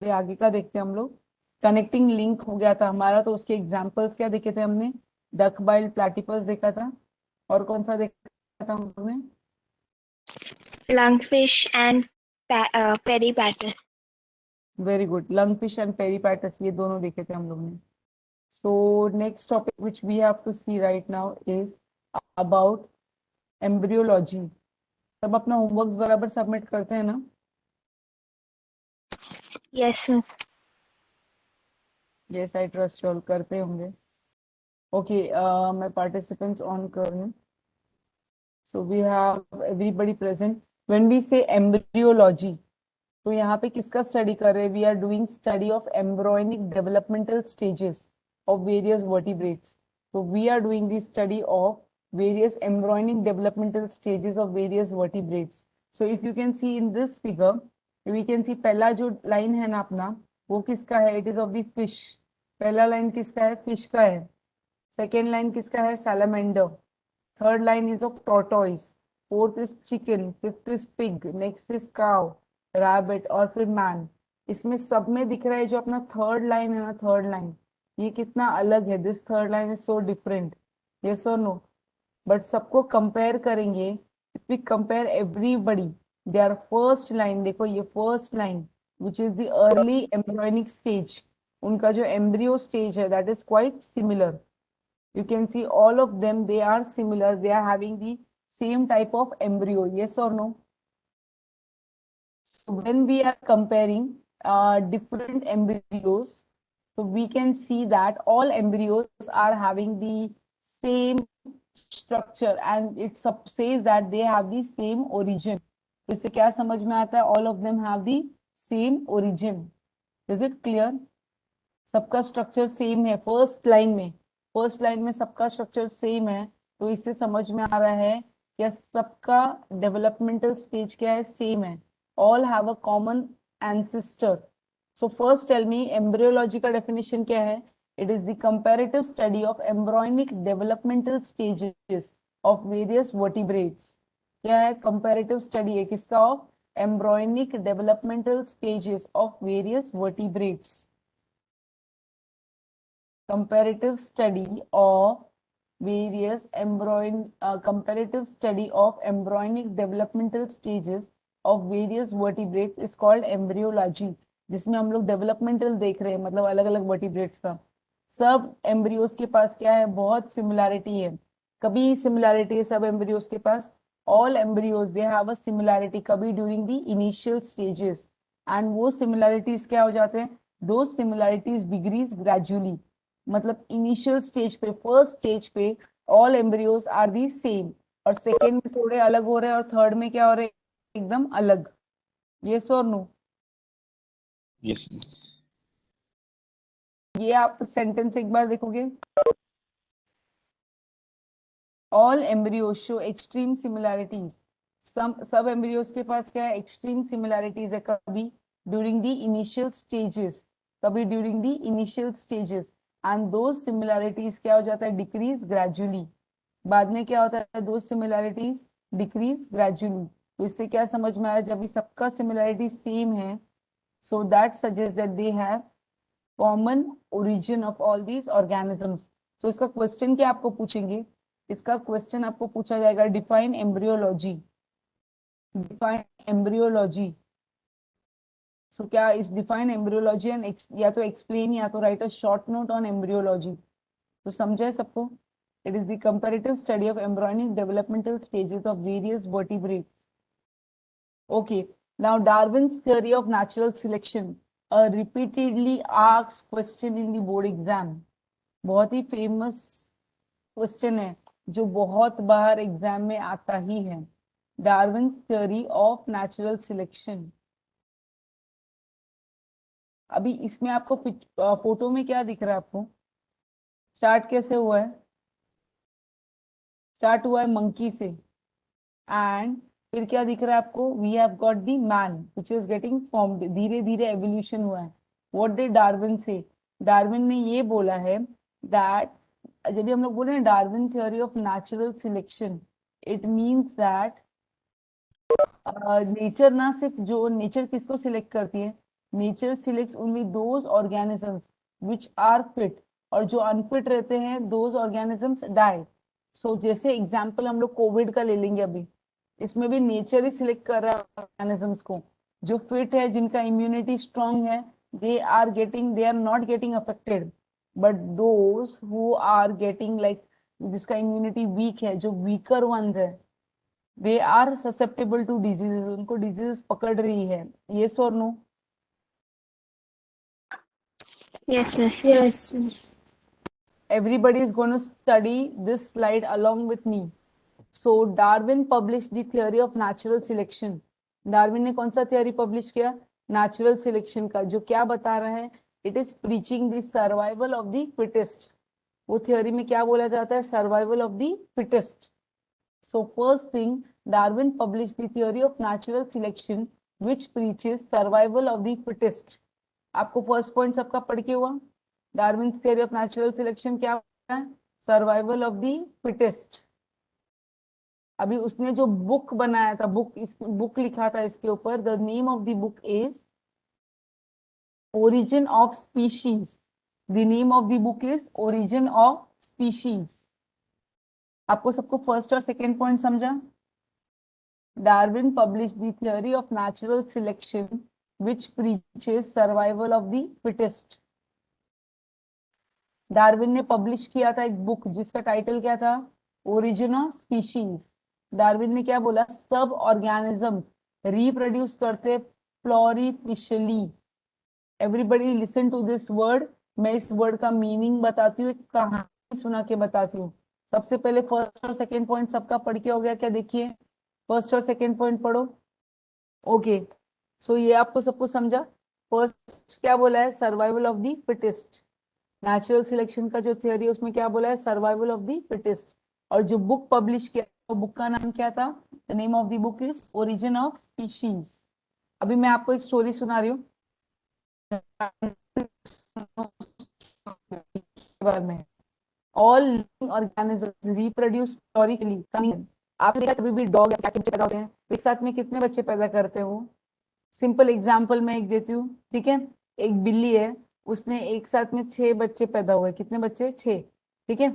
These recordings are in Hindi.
पे आगे का देखते हैं हम लोग। कनेक्टिंग लिंक हो गया था हमारा, तो उसके एग्जांपल्स क्या देखे थे हमने? डक बाइल्ड प्लेटिपस देखा था, और कौन सा देखा था हम लोग ने? Lungfish and peripatus. Very good, lungfish and peripatus, ये दोनों देखे थे हम लोग ने। So next topic which we have to see right now is about embryology. सब अपना होमवर्क बराबर सबमिट करते हैं ना? Yes, miss. Yes, I trust all करते होंगे। ओके, मैं पार्टिसिपेंट्स ऑन कर रही हूँ। So we have everybody present. When we say embryology, तो यहाँ पे किसका स्टडी कर रहे हैं? We are doing study of embryonic developmental stages of various vertebrates. तो we are doing the study of various embryonic developmental stages of various vertebrates. So if you can see in this figure, we can सी पहला जो लाइन है ना अपना, वो किसका है? It is of the fish. पहला लाइन किसका है? फिश का है। सेकेंड लाइन किसका है? Salamander. Third line is of tortoise, fourth is chicken, fifth is pig, next is cow, rabbit और फिर man। इसमें सब में दिख रहा है जो अपना थर्ड लाइन है ना, थर्ड लाइन, ये कितना अलग है। This third line is so different, yes और नो? बट सबको कंपेयर करेंगे, if we compare everybody, their first line, देखो ये first line which is the early embryonic stage, उनका जो एम्ब्रियो स्टेज है that is quite similar. You can see all of them, they are similar, they are having the same type of embryo, yes or no? So when we are comparing different embryos, so we can see that all embryos are having the same structure and it says that they have the same origin. तो इससे क्या समझ में आता है? all of them have the same origin. Is it clear? सबका स्ट्रक्चर सेम है फर्स्ट लाइन में, फर्स्ट लाइन में सबका स्ट्रक्चर सेम है। तो इससे समझ में आ रहा है कि सबका डेवलपमेंटल स्टेज क्या है? सेम है। All have a common ancestor. So first tell me, embryology का डेफिनेशन क्या है? It is the comparative study of embryonic developmental stages of various vertebrates. क्या है? कंपैरेटिव स्टडी है किसका? Of embryonic developmental stages of various vertebrates. comparative study of comparative study of embryonic developmental stages of various vertebrates is called embryology। जिसमें हम लोग डेवलपमेंटल देख रहे हैं, मतलब अलग अलग वर्टिब्रेट्स का। सब एम्ब्रियोज के पास क्या है? बहुत सिमिलैरिटी है। कभी सिमिलैरिटी है सब एम्ब्रियोज के पास, all embryos they have a similarity कभी during the initial stages, and वो सिमिलैरिटीज क्या हो जाते हैं? दो सिमिलैरिटीज डिग्रीज ग्रेजुअली। मतलब इनिशियल स्टेज पे, फर्स्ट स्टेज पे all embryos are the same, और सेकेंड में थोड़े अलग हो रहे हैं, और थर्ड में क्या हो रहे हैं? एकदम अलग। यस और नो? Yes miss. ये आप सेंटेंस एक बार देखोगे, all embryos show extreme similarities. सब एम्ब्रियोज के पास क्या है? एक्सट्रीम सिमिलैरिटीज है कभी ड्यूरिंग द इनिशियल स्टेजेस, कभी during the initial stages, and दो सिमिलैरिटीज क्या हो जाता है? Decrease gradually. बाद में क्या होता है? दो सिमिलैरिटीज डिक्रीज ग्रेजुअली। तो इससे क्या समझ में आया? जब भी सबका सिमिलैरिटी सेम है, so that suggest that they have common origin of all these organisms. तो इसका क्वेश्चन क्या आपको पूछेंगे? इसका क्वेश्चन आपको पूछा जाएगा, डिफाइन एम्ब्रियोलॉजी, डिफाइन एम्ब्रियोलॉजी। सो क्या इस डिफाइन एम्ब्रियोलॉजी एंड या तो एक्सप्लेन या तो right a short note on embryology. तो समझे सबको? It is the comparative study of embryonic developmental stages of various vertebrates. Okay, now Darwin's theory of natural selection, a repeatedly asked question in the board exam। बहुत ही फेमस क्वेश्चन है जो बहुत बार एग्जाम में आता ही है। Darwin's theory of natural selection. अभी इसमें आपको फोटो में क्या दिख रहा है आपको? स्टार्ट कैसे हुआ है? स्टार्ट हुआ है मंकी से, एंड फिर क्या दिख रहा है आपको? We have got the man which is getting formed, धीरे धीरे एवोल्यूशन हुआ है। What did Darwin say? Darwin ने ये बोला है दैट, जब भी हम लोग बोले हैं Darwin theory of natural selection, it means that nature ना सिर्फ, जो नेचर किसको सिलेक्ट करती है? Nature selects only those organisms which are fit, और जो अनफिट रहते हैं दोज ऑर्गेनिजम्स डाई। सो जैसे एग्जाम्पल हम लोग कोविड का ले लेंगे अभी, इसमें भी नेचर ही सिलेक्ट कर रहा है ऑर्गेनिजम्स को। जो फिट है, जिनका इम्यूनिटी स्ट्रांग है, they are not getting affected, but those who are getting like जिसका इम्यूनिटी वीक है, जो वीकर वंस है, they are susceptible to diseases, उनको डिजीज पकड़ रही है। yes or no? Yes, miss. Yes, miss. Everybody is going to study this slide along with me. So Darwin published the theory of natural selection. Darwin ने कौन सा थियोरी पब्लिश किया? नेचुरल सिलेक्शन का, जो क्या बता रहा है? It is preaching the survival of the fittest. वो थियोरी में क्या बोला जाता है? Survival of the fittest. So first thing, Darwin publish the theory of natural selection which preaches survival of the fittest. आपको फर्स्ट पॉइंट सबका पढ़ के हुआ? Darwin theory of natural selection क्या है? Survival of the fittest. अभी उसने जो बुक बनाया था, बुक लिखा था इसके ऊपर, the name of the book is origin of species. The name of the book is origin of species. आपको सबको फर्स्ट और सेकेंड पॉइंट समझा? Darwin publish the theory of natural selection which preaches survival of the fittest. Darwin ने पब्लिश किया था एक बुक जिसका टाइटल क्या था? Origin of species. डार्विन ने क्या बोला? सब ऑर्गेनिज्म रिप्रोड्यूस करते prolifically. Everybody listen to this word. मैं इस वर्ड का मीनिंग बताती हूँ, एक कहानी सुना के बताती हूँ। सबसे पहले फर्स्ट और सेकेंड पॉइंट सबका पढ़ के हो गया क्या? देखिए फर्स्ट और सेकेंड पॉइंट पढ़ो। ओके, सो ये आपको सबको समझा? फर्स्ट क्या बोला है? Survival of the fittest. Natural selection का जो थियोरी है उसमें क्या बोला है? Survival of the fittest. और जो बुक पब्लिश किया, तो बुक का नाम क्या था? The name of the book is origin of species. अभी मैं आपको एक स्टोरी सुना रही हूँ बारे में। All living organisms reproduce prolifically. आपने देखा कभी भी डॉग या कैट के बच्चे पैदा होते हैं, एक साथ में कितने बच्चे पैदा करते हैं वो? सिंपल एग्जाम्पल मैं एक देती हूँ, ठीक है? एक बिल्ली है, उसने एक साथ में 6 बच्चे पैदा हुए। कितने बच्चे? 6, ठीक है?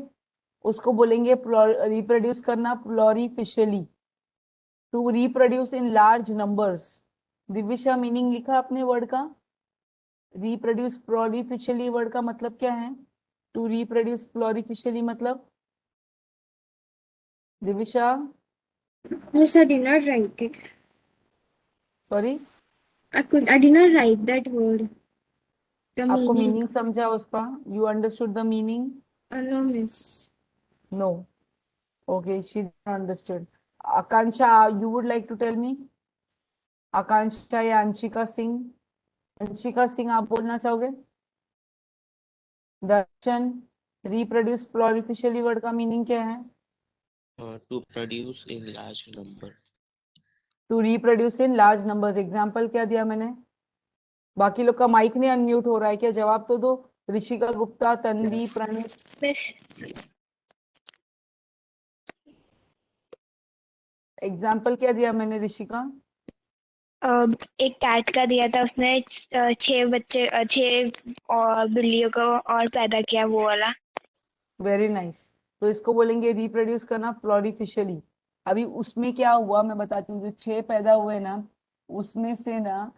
उसको बोलेंगे रिप्रोड्यूस करना prolifically, to reproduce in large numbers. Divisha, meaning लिखा अपने वर्ड का? रिप्रोड्यूस फ्लोरिफिशियली वर्ड का मतलब क्या है? टू रिप्रोड्यूस फ्लोरिफिशियली मतलब? Divisha, Miss, I did not write it. Sorry, I did not write that word. The आपको meaning. मीनिंग समझा उसका? You understood the meaning? No, miss. No, okay, she understood. Akanksha, you would like to tell me? Akanksha या अंशिका सिंह? अंशिका सिंह, आप बोलना चाहोगे? दर्शन, रिप्रोड्यूस फ्लोरिफिशियली वर्ड का मीनिंग क्या है? To produce in large number. To reproduce in large numbers. Example क्या दिया मैंने? बाकी लोग का माइक नहीं अनम्यूट हो रहा है क्या? जवाब तो दो। ऋषिका गुप्ता, तन्वी, प्रणीत। Miss, एग्जाम्पल क्या दिया मैंने ऋषिका? एक कैट का दिया था, उसने 6 बच्चे 6 और बिल्लियों को और पैदा किया, वो वाला। Very nice. तो इसको बोलेंगे रिप्रोड्यूस करना फ्लोरिफिशियली। अभी उसमें क्या हुआ मैं बताती हूँ। जो 6 पैदा हुए ना, उसमें से ना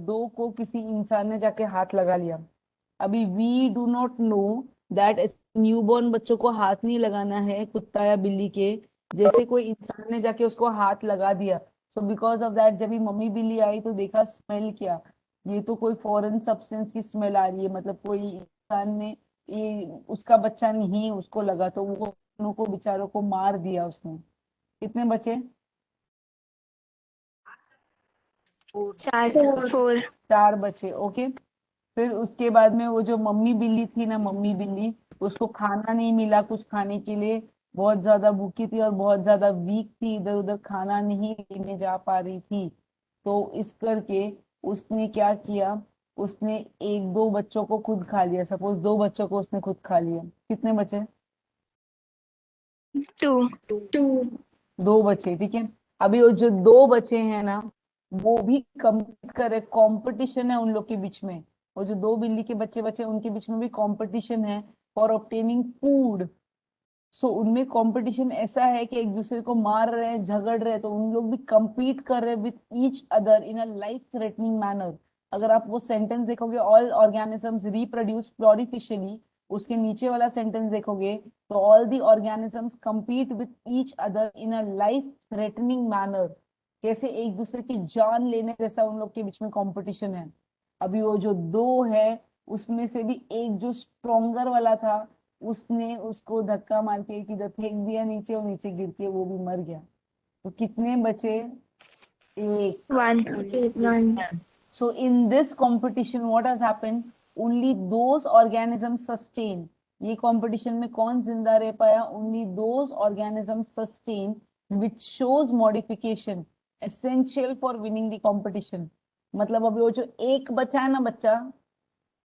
2 को किसी इंसान ने जाके हाथ लगा लिया। अभी we do not know that newborn बच्चों को हाथ नहीं लगाना है कुत्ता या बिल्ली के, जैसे कोई इंसान ने जाके उसको हाथ लगा दिया। सो बिकॉज ऑफ दैट जब ये मम्मी बिल्ली आई तो देखा, स्मेल किया, ये तो कोई फॉरेन सब्सटेंस की स्मेल आ रही है, मतलब कोई इंसान ने, ये उसका बच्चा नहीं उसको लगा, तो वो दोनों को बेचारों को मार दिया उसने। कितने बचे? 4 Four. 4। 4 बचे, ओके। फिर उसके बाद में वो जो मम्मी बिल्ली थी ना, मम्मी बिल्ली, उसको खाना नहीं मिला कुछ खाने के लिए, बहुत ज्यादा भूखी थी और बहुत ज्यादा वीक थी, इधर उधर खाना नहीं लेने जा पा रही थी। तो इस करके उसने क्या किया? उसने 1-2 बच्चों को खुद खा लिया। सपोज 2 बच्चों को उसने खुद खा लिया। कितने बचे? 2। 2. 2 बचे, ठीक है। अभी वो जो 2 बचे हैं ना, वो भी compete करे, कंपटीशन है उन लोग के बीच में। वो जो दो बिल्ली के बच्चे बच्चे उनके बीच में भी कंपटीशन है फॉर ऑब्टेनिंग फूड। सो उनमें कंपटीशन ऐसा है कि एक दूसरे को मार रहे हैं, झगड़ रहे हैं, तो उन लोग भी compete कर रहे हैं with each other in a life threatening manner. अगर आप वो सेंटेंस देखोगे, ऑल ऑर्गेनिजम्स रिप्रोड्यूस प्लोरिफिशियली, उसके नीचे वाला सेंटेंस देखोगे तो all the organisms compete with each other in a life threatening manner. कैसे एक दूसरे की जान लेने जैसा उन लोग के बीच में कंपटीशन है। अभी वो जो दो है उसमें से भी एक जो स्ट्रोंगर वाला था, उसने उसको धक्का मार के किधर फेंक दिया नीचे, और नीचे गिर के वो भी मर गया। तो कितने बचे? एक। 1. Okay, one. So in this competition, what has happened? Only those organisms sustain. ये competition में कौन जिंदा रह पाया? Only those organisms sustain which shows modification essential for winning the competition. मतलब अभी वो जो एक बचा है ना बच्चा,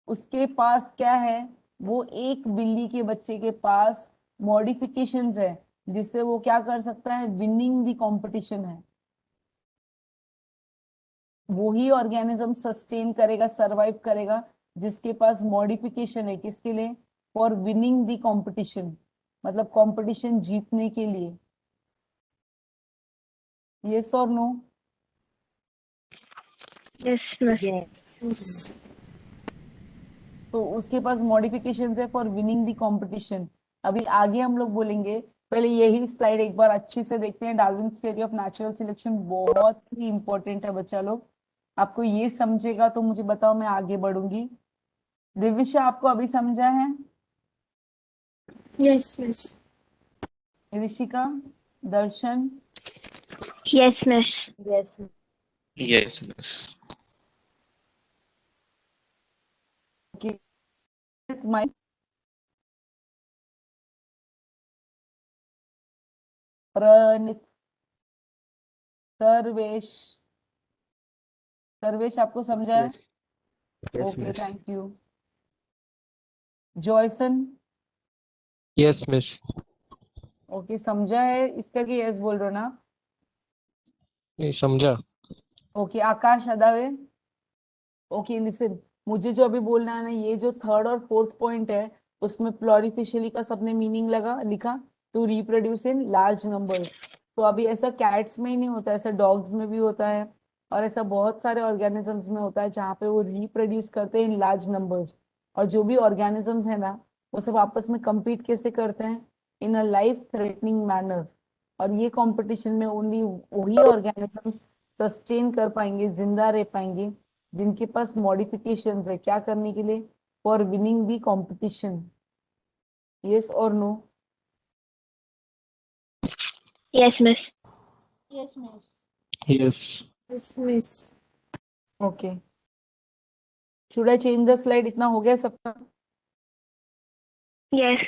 उसके पास क्या है? वो एक बिल्ली के बच्चे के पास मॉडिफिकेशंस है जिससे वो क्या कर सकता है? विनिंग द कंपटीशन है। वही ऑर्गेनिज्म सस्टेन करेगा, सरवाइव करेगा जिसके पास मॉडिफिकेशन है। किसके लिए? फॉर विनिंग द कंपटीशन, मतलब कंपटीशन जीतने के लिए। यस और नो? Yes, miss. Yes. तो उसके पास मॉडिफिकेशंस है फॉर विनिंग द कंपटीशन। अभी आगे हम लोग बोलेंगे, पहले यही स्लाइड एक बार अच्छे से देखते हैं। Darwin's theory of natural selection बहुत ही इंपॉर्टेंट है बच्चा लोग। आपको ये समझेगा तो मुझे बताओ, मैं आगे बढ़ूंगी। दिव्यशा, आपको अभी समझा है? Yes, yes. Rishika, Darshan, Yes, miss. Yes, miss. Mike, Pranit, Sarvesh, Sarvesh आपको समझा है? Yes, okay, miss. Thank you. Joyson, Yes, miss. Okay समझा है इसका कि यस बोल रहे हो ना? नहीं समझा। ओके, आकाश अदावे, ओके लिसन, मुझे जो अभी बोलना है ना, ये जो थर्ड और फोर्थ पॉइंट है उसमें प्लोरिफिशियली का सबने मीनिंग लगा लिखा, to reproduce in large numbers. तो अभी ऐसा कैट्स में ही नहीं होता, ऐसा डॉग्स में भी होता है, और ऐसा बहुत सारे ऑर्गेनिजम्स में होता है जहाँ पे वो रिप्रोड्यूस करते हैं इन लार्ज नंबर्स। और जो भी ऑर्गेनिजम्स है ना, वो सब आपस में compete कैसे करते हैं? इन अ लाइफ थ्रेटनिंग मैनर। और ये कंपटीशन में ओनली वही ऑर्गेनिजम्स सस्टेन कर पाएंगे, जिंदा रह पाएंगे, जिनके पास मॉडिफिकेशंस है। क्या करने के लिए? For winning the competition. Yes और no? Yes, miss. Yes, miss. Yes. Yes, miss. Okay, should I change the slide? इतना हो गया सबका? Yes.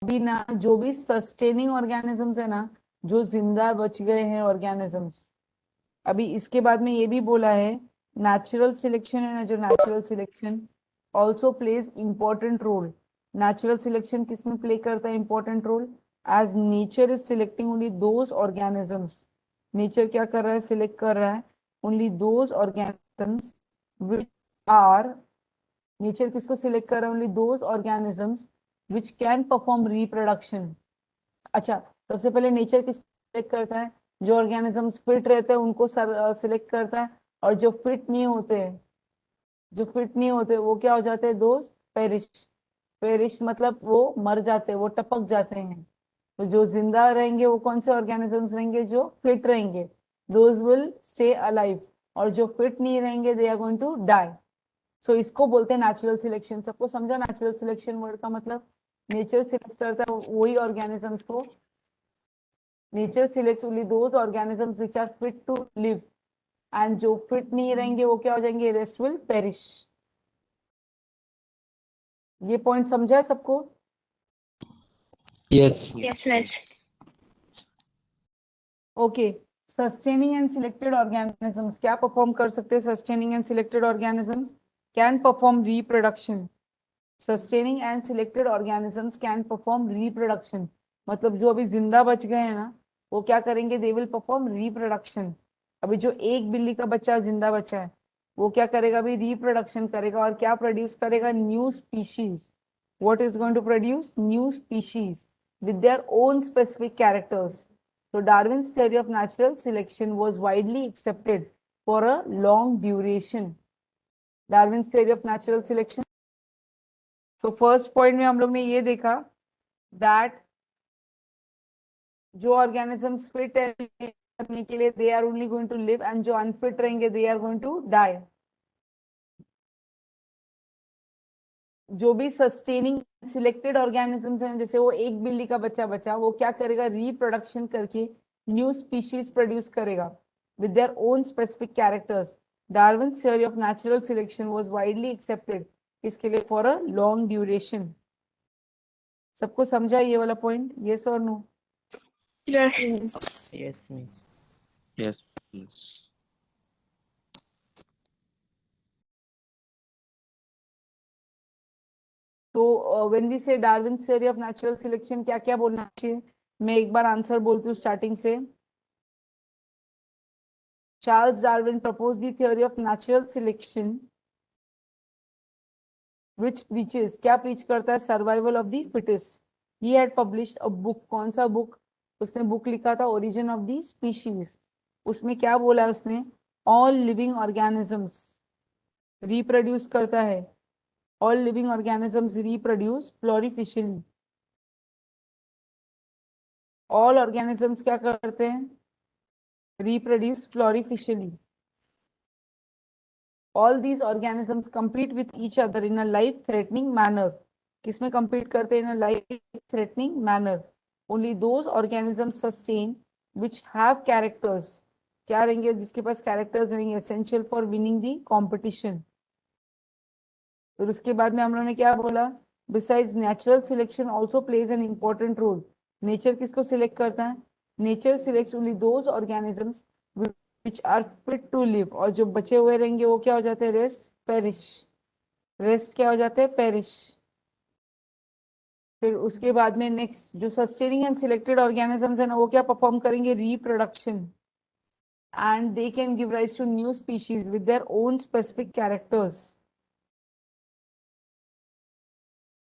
अभी ना जो भी सस्टेनिंग ऑर्गेनिजम्स है ना, जो जिंदा बच गए हैं ऑर्गेनिजम्स, अभी इसके बाद में ये भी बोला है, नेचुरल सिलेक्शन है ना, जो natural selection also plays important role. Natural selection किसमें प्ले करता है important role? As nature is selecting only those organisms. Nature क्या कर रहा है? सिलेक्ट कर रहा है only those organisms which are, nature किसको सिलेक्ट कर रहा है? Only those organisms which can perform reproduction. अच्छा, सबसे पहले नेचर किस सिलेक्ट करता है? जो ऑर्गेनिजम्स फिट रहते हैं उनको सिलेक्ट करता है, और जो फिट नहीं होते, जो फिट नहीं होते वो क्या हो जाते हैं दोस्त? पेरिश। पेरिश मतलब वो मर जाते हैं, वो टपक जाते हैं। तो जो जिंदा रहेंगे वो कौन से ऑर्गेनिजम्स रहेंगे? जो फिट रहेंगे, दोज विल स्टे अलाइव। और जो फिट नहीं रहेंगे, they are going to die. So इसको बोलते हैं नेचुरल सिलेक्शन। सबको समझा नेचुरल सिलेक्शन वर्ड का मतलब? नेचर सिलेक्ट करता है वही ऑर्गेनिजम्स को, nature selects only those organisms which are fit to live, and जो फिट नहीं रहेंगे वो क्या हो जाएंगे? Rest will perish. ये पॉइंट समझा है सबको? Yes. Yes, miss. Okay, sustaining and selected organisms क्या परफॉर्म कर सकते हैं? Sustaining and selected organisms can perform reproduction. Sustaining and selected organisms can perform reproduction. मतलब जो अभी जिंदा बच गए हैं ना, वो क्या करेंगे, दे विल परफॉर्म रिप्रोडक्शन। अभी जो एक बिल्ली का बच्चा जिंदा बचा है, वो क्या करेगा, अभी रिप्रोडक्शन करेगा और क्या प्रोड्यूस करेगा, new species. What is going to produce, new species with their own specific characters. So Darwin's theory of natural selection was widely accepted for a long duration. Darwin's theory of natural selection. So first point में हम लोग ने ये देखा that जो organisms fit करने के लिए they are only going to live and जो unfit रहेंगे they are going to die. जो भी सस्टेनिंग सिलेक्टेड ऑर्गेनिजम्स हैं, जैसे वो एक बिल्ली का बच्चा बचा, वो क्या करेगा, रिप्रोडक्शन करके न्यू स्पीशीज प्रोड्यूस करेगा with their own specific characters. Darwin's theory of natural selection was widely accepted, इसके लिए फॉर अ लॉन्ग ड्यूरेशन। सबको समझा ये वाला पॉइंट, यस और no? Yes. Yes. Yes, miss. Yes, please. तो when we say Darwin's theory of natural selection, क्या क्या बोलना चाहिए? मैं एक बार आंसर बोलती हूँ स्टार्टिंग से। Charles Darwin proposed the theory of natural selection which preaches, क्या preach करता है, survival of the fittest. He had published a book, कौन सा book? उसने book लिखा था Origin of the Species. उसमें क्या बोला है उसने, all living organisms reproduce करता है, all living organisms reproduce florificially. all organisms क्या करते हैं, reproduce florificially. All these organisms compete with each other in a life-threatening manner. किसमें compete करते हैं, in a life-threatening manner. Only those organisms sustain which have characters. क्या रहेंगे, जिसके पास characters रहेंगे, essential for winning the competition. फिर उसके बाद में हम लोगों ने क्या बोला, besides natural selection also plays an important role. Nature किसको select करता है, nature selects only those organisms which are fit to live, और जो बचे हुए रहेंगे वो क्या हो जाते हैं, रेस्ट पेरिश। रेस्ट क्या हो जाते हैं, पेरिश। फिर उसके बाद में नेक्स्ट जो सस्टेनिंग एंड सिलेक्टेड ऑर्गेनिजम्स है ना, वो क्या परफॉर्म करेंगे, reproduction, and they can give rise to new species with their own specific characters.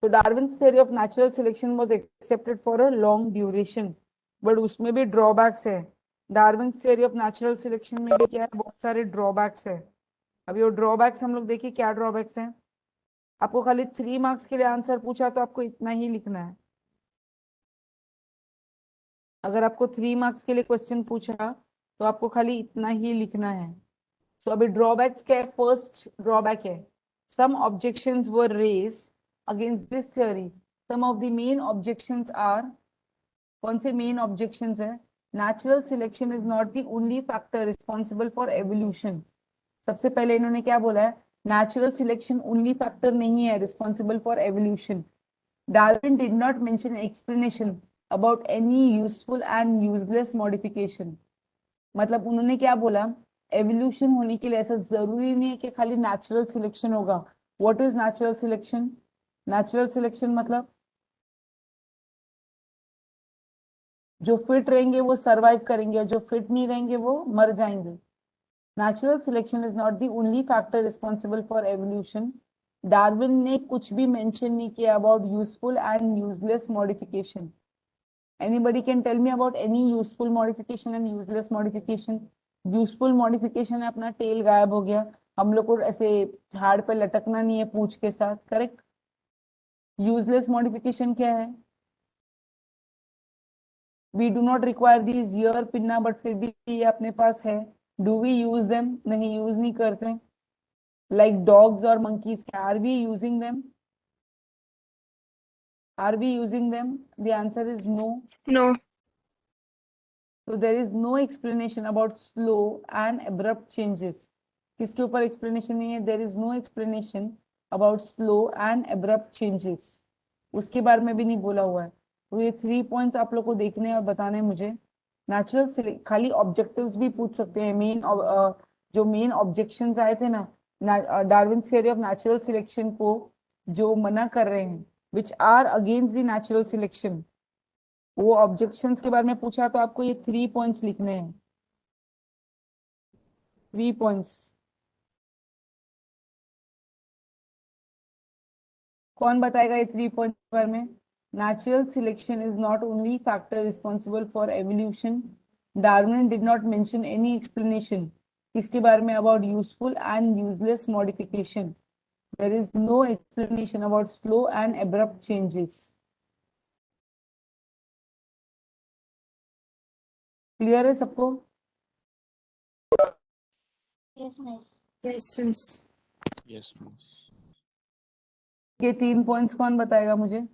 तो Darwin's theory of natural selection was accepted for a long duration, but उसमें भी ड्रॉबैक्स है। Darwin's theory of natural selection में भी क्या है, बहुत सारे ड्रॉबैक्स है। अभी वो ड्रॉबैक्स हम लोग देखिए क्या ड्रॉबैक्स हैं। आपको खाली 3 मार्क्स के लिए आंसर पूछा तो आपको इतना ही लिखना है। अगर आपको 3 मार्क्स के लिए क्वेश्चन पूछा तो आपको खाली इतना ही लिखना है। सो अभी ड्रॉबैक्स क्या है, फर्स्ट ड्रॉबैक है, some objections were raised against this theory. Some of the main objections are, कौन से मेन ऑब्जेक्शंस है, natural selection is not the only factor responsible for evolution. सबसे पहले इन्होंने क्या बोला है, नेचुरल सिलेक्शन ओनली फैक्टर नहीं है responsible for evolution. Darwin did not mention explanation about any useful and useless modification. मतलब उन्होंने क्या बोला, एवोल्यूशन होने के लिए ऐसा जरूरी नहीं है कि खाली नेचुरल सिलेक्शन होगा। What is natural selection, natural selection मतलब जो फिट रहेंगे वो सरवाइव करेंगे और जो फिट नहीं रहेंगे वो मर जाएंगे। Natural selection is not the only factor responsible for evolution. Darwin ने कुछ भी मेंशन नहीं किया about useful and useless modification. Anybody can tell me about any useful modification and useless modification? Useful modification है अपना टेल गायब हो गया, हम लोग को ऐसे झाड़ पे लटकना नहीं है पूंछ के साथ, करेक्ट। यूजलेस मॉडिफिकेशन क्या है, we do not require these ear pinna but फिर भी ये अपने पास है, डू वी यूज देम, नहीं यूज नहीं करते। like dogs or monkeys, are we using them, are we using them? The answer is no. No. So there is no explanation about slow and abrupt changes. किसके ऊपर explanation नहीं है, there is no explanation about slow and abrupt changes, उसके बारे में भी नहीं बोला हुआ है। तो ये 3 पॉइंट्स आप लोग को देखने और बताने मुझे। नेचुरल खाली ऑब्जेक्टिव्स भी पूछ सकते हैं, मेन जो मेन ऑब्जेक्शंस आए थे ना Darwin theory of natural selection को जो मना कर रहे हैं, which are against the natural selection, वो ऑब्जेक्शंस के बारे में पूछा तो आपको ये 3 पॉइंट्स लिखने हैं, 3 पॉइंट्स। कौन बताएगा ये 3 पॉइंट्स के बारे में? Natural selection is not only factor responsible for evolution. Darwin did not mention any explanation किसके बारे में? About useful and useless modification. There is no explanation about slow and abrupt changes. Clear है सबको? Yes, miss. Yes, miss. Yes, miss. के 3 पॉइंट्स कौन बताएगा मुझे?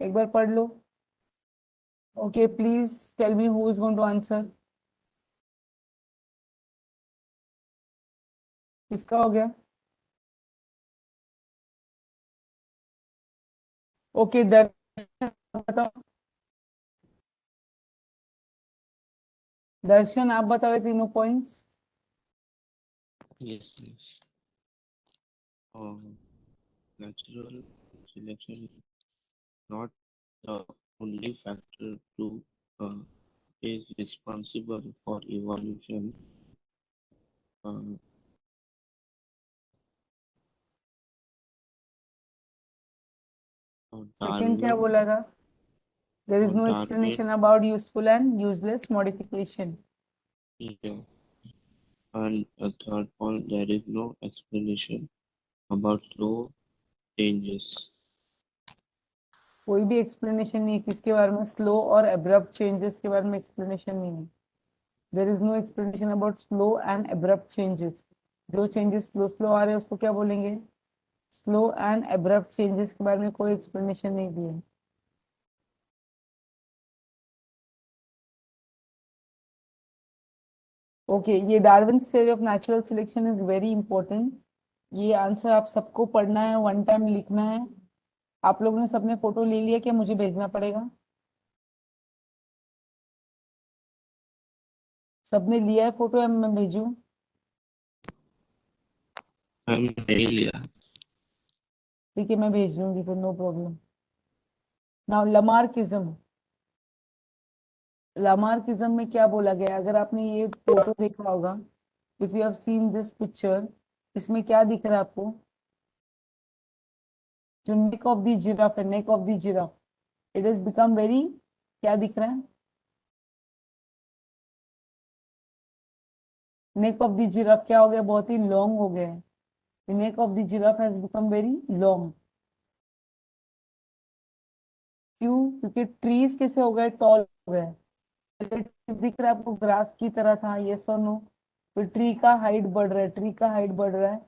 एक बार पढ़ लो। Okay, please tell me who is going to answer. किसका हो गया? Okay, दर्शन बताओ। दर्शन आप बताओ ये तीनों points. Yes, miss. Natural selection is not the only factor to is responsible for evolution. Second क्या Darwin, बोला था? There is no Darwin, explanation about useful and useless modification. yeah. And a third point, there is no explanation about slow changes. कोई भी एक्सप्लेनेशन नहीं किसके बारे में? स्लो और एब्रप्ट चेंजेस के बारे में एक्सप्लेनेशन नहीं है। There is no explanation about slow and abrupt changes. जो चेंजेस स्लो स्लो आ रहे हैं उसको क्या बोलेंगे? स्लो एंड एब्रप्ट चेंजेस के बारे में कोई एक्सप्लेनेशन नहीं दी है। ओके, ये Darwin's theory of natural selection is very important. ये आंसर आप सबको पढ़ना है, वन टाइम लिखना है। आप लोगों ने सबने फोटो ले लिया क्या? मुझे भेजना पड़ेगा। सबने लिया है फोटो या मैं भेजूं? I'm failure. ठीक है, मैं भेज दूंगी फिर, no problem. Now Lamarckism. Lamarckism में क्या बोला गया? अगर आपने ये फोटो देखा होगा, if you have seen this picture, इसमें क्या दिख रहा है आपको? जो नेक ऑफ द जिराफ है, नेक of the giraffe, it is become very, क्या दिख रहा है? नेक ऑफ द जिराफ क्या हो गया? बहुत ही लॉन्ग हो गया है। The neck of the giraffe has become very long. क्यों? क्योंकि ट्रीज कैसे हो गए? टॉल हो गए। trees दिख रहा है आपको ग्रास की तरह था, यस और नो? तो ट्री का हाइट बढ़ रहा है, ट्री का हाइट बढ़ रहा है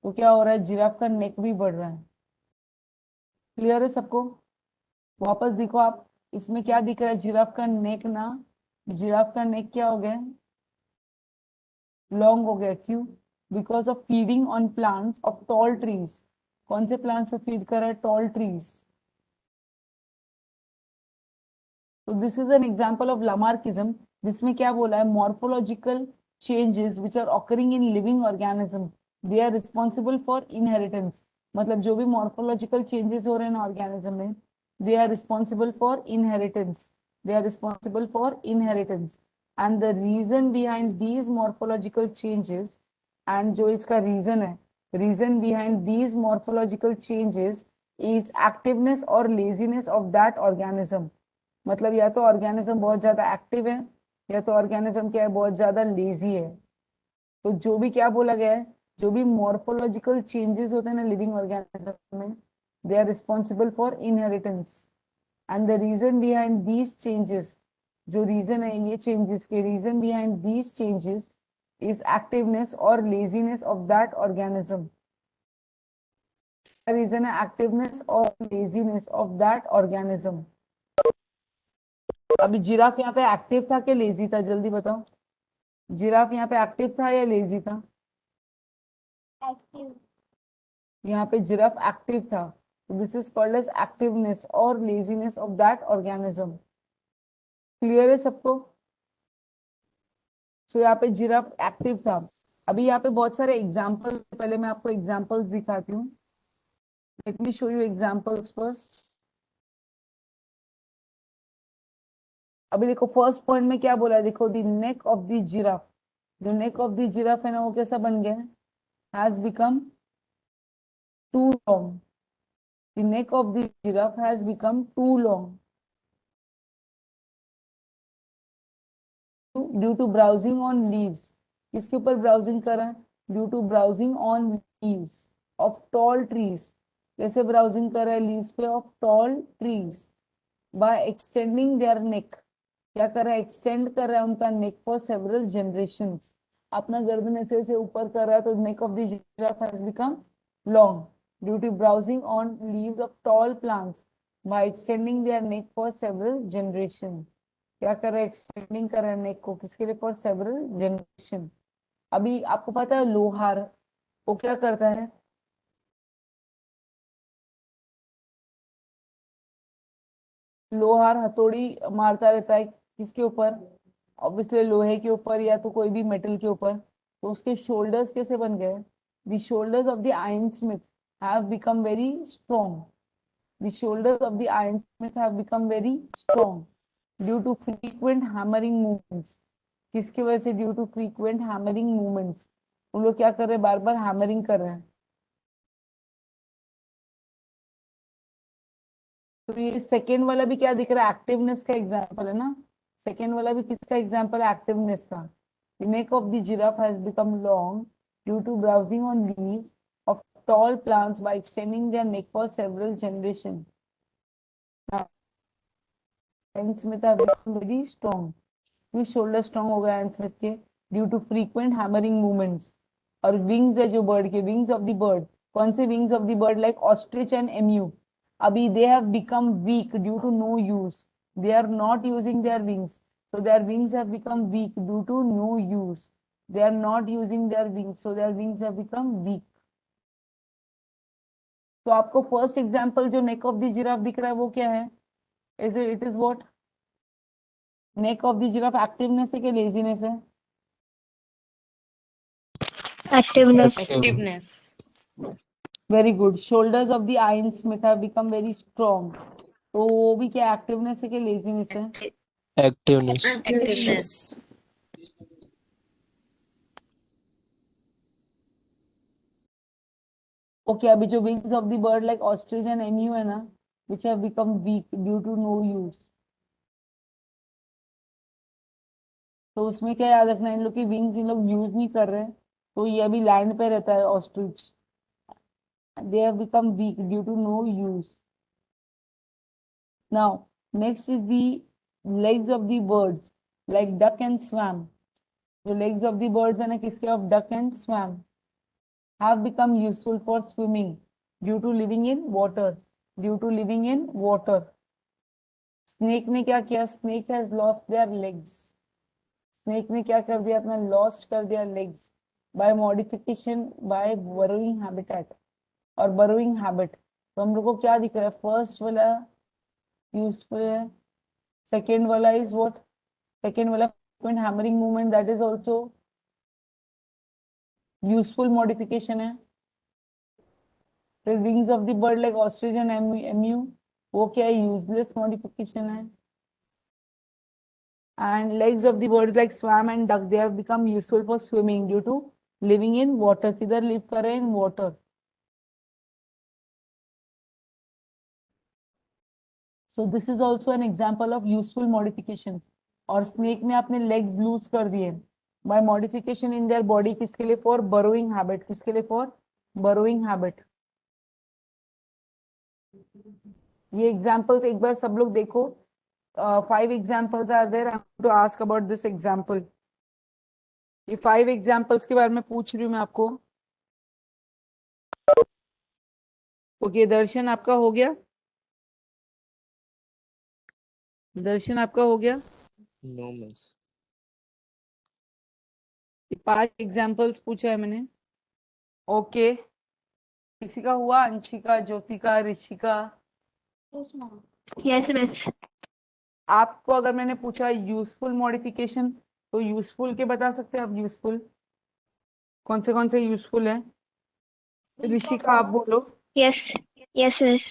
तो क्या हो रहा है? जिराफ का नेक भी बढ़ रहा है। क्लियर है सबको? वापस देखो आप, इसमें क्या दिख रहा है? जिराफ का नेक ना, जिराफ का नेक क्या हो गया? लॉन्ग हो गया। क्यों? Because of feeding on plants of tall trees. कौन से प्लांट्स पे फीड कर रहा है? Tall trees. तो this is an example of Lamarckism, जिसमें क्या बोला है? Morphological changes which are occurring in living organism, they are responsible for inheritance. मतलब जो भी मॉर्फोलॉजिकल चेंजेस हो रहे हैं ऑर्गेनिज्म में, they are responsible for inheritance, they are responsible for inheritance. And the reason behind these morphological changes, and जो इसका रीजन है, reason behind these morphological changes is activeness और लेजीनेस ऑफ दैट ऑर्गेनिज्म। मतलब या तो ऑर्गेनिज्म बहुत ज्यादा एक्टिव है, या तो ऑर्गेनिज्म क्या है? बहुत ज्यादा लेजी है। तो जो भी क्या बोला गया है, जो भी मॉर्फोलॉजिकल चेंजेस होते हैं ना लिविंग ऑर्गेनिज्म में, they are responsible for inheritance. And the reason behind these changes, जो रीजन है ये चेंजेस के, reason behind these changes is activeness और laziness of that organism. Reason है एक्टिवनेस और लेजीनेस ऑफ दैट ऑर्गेनिज्म। अभी जिराफ यहाँ पे एक्टिव था कि लेजी था? जल्दी बताओ, जिराफ यहाँ पे एक्टिव था या लेजी था? Active. यहाँ पे जिराफ एक्टिव था, this is called as activeness और laziness of that organism. Clear है सबको? सो यहाँ पे जिराफ एक्टिव था। अभी यहाँ पे बहुत सारे एग्जाम्पल, पहले मैं आपको एग्जाम्पल्स दिखाती हूँ। Let me show you examples first. अभी देखो फर्स्ट पॉइंट में क्या बोला है, देखो the neck of the giraffe, जो नेक ऑफ द जिराफ है ना वो कैसा बन गया है, has become too long, the neck of the giraffe has become too long due to browsing on leaves. किसके ऊपर ब्राउजिंग कर रहा है, due to browsing on leaves of tall trees. कैसे ब्राउजिंग कर रहा है, लीव्स पे of tall trees, by extending their neck. क्या कर रहा है, एक्सटेंड कर रहा है उनका नेक फॉर सेवरल जनरेशंस। अपना गर्दन ऐसे ऐसे ऊपर कर रहा है तो neck of the giraffe has become long due to browsing on leaves of tall plants by extending their neck for several generation. क्या कर रहा है, एक्सटेंडिंग कर रहा है नेक को, किसके लिए, फॉर सेवरल जनरेशन। अभी आपको पता है लोहार वो क्या करता है, लोहार हथौड़ी मारता रहता है किसके ऊपर, ऑब्वियसली लोहे के ऊपर या तो कोई भी मेटल के ऊपर, तो उसके शोल्डर्स कैसे बन गए, the shoulders of the iron smith have become very strong, the shoulders of the iron smith have become very strong due to frequent hammering movements. किसकी वजह से, due to frequent hammering movements, उन लोग क्या कर रहे हैं, बार बार हैमरिंग कर रहे हैं। तो ये सेकेंड वाला भी क्या दिख रहा है, एक्टिवनेस का एग्जांपल है ना, सेकेंड वाला भी किसका एग्जांपल है, एक्टिवनेस का। The neck of the giraffe has become long due to browsing on leaves of tall plants by extending their neck for several generation. Smith have become very strong, क्यों शोल्डर स्ट्रॉन्ग हो गया स्मिथ के, due to frequent hammering movements. और विंग्स है जो बर्ड के, विंग्स ऑफ द बर्ड, कौन से wings of the bird, like ostrich and emu, अभी they have become weak due to no use, they are not using their wings, so their wings have become weak due to no use, they are not using their wings, so their wings have become weak। तो आपको फर्स्ट एग्जांपल जो नेक ऑफ द जिराफ दिख रहा है वो क्या है, it is what, neck of the giraffe activeness है कि लेजीनेस है, activeness. Activeness. Very good. Shoulders of the iron smith have become very strong, तो वो भी क्या एक्टिवनेस है कि लेजीनेस है, Activeness. Activeness. ओके। अभी जो wings of the bird like ostrich and emu है ना, which have become weak due to no use, तो उसमें क्या याद रखना है, इन लोग की विंग्स इन लोग यूज नहीं कर रहे, तो ये अभी लैंड पे रहता है ostrich, they have become weak due to no use। Now next is the legs of the birds like duck and swan। जो legs of the birds है ना किसके, of duck and swan have become useful for swimming due to living in water, due to living in water। snake ने क्या किया, snake has lost their legs, snake ने क्या कर दिया, अपना lost कर दिया legs by modification by burrowing habitat और burrowing habit। तो हम लोग को क्या दिख रहा है, फर्स्ट वाला यूजफुल है, सेकेंड वाला इज व्हाट, सेकेंड वाला frequent hammering movement, that is also useful modification है। फिर wings of the bird like ostrich and emu, वो क्या है, यूजलेस मॉडिफिकेशन है। And legs of the bird like swan and duck, they have become useful for swimming due to living in water, किधर लिव कर रहे हैं, in water. So this is also an example of useful modification। और स्नेक ने अपने लेग्स लूज कर दिए by modification in their body, किसके लिए, फॉर बरोइंग हैबिट, किसके लिए, फॉर बरोइंग हैबिट। ये एग्जांपल्स एक बार सब लोग देखो, 5 examples are there, I want to ask about this example. ये 5 एग्जांपल्स के बारे में पूछ रही हूँ मैं आपको। ओके दर्शन आपका हो गया, दर्शन आपका हो गया, No, miss. 5 एग्जांपल्स पूछा है मैंने। ओके किसी का हुआ, अंशिका, ज्योतिका, ऋषिका, यस मिस। आपको अगर मैंने पूछा यूजफुल मॉडिफिकेशन, तो यूजफुल के बता सकते हैं आप, यूजफुल कौन से यूजफुल है, ऋषिका आप बोलो। Yes yes miss.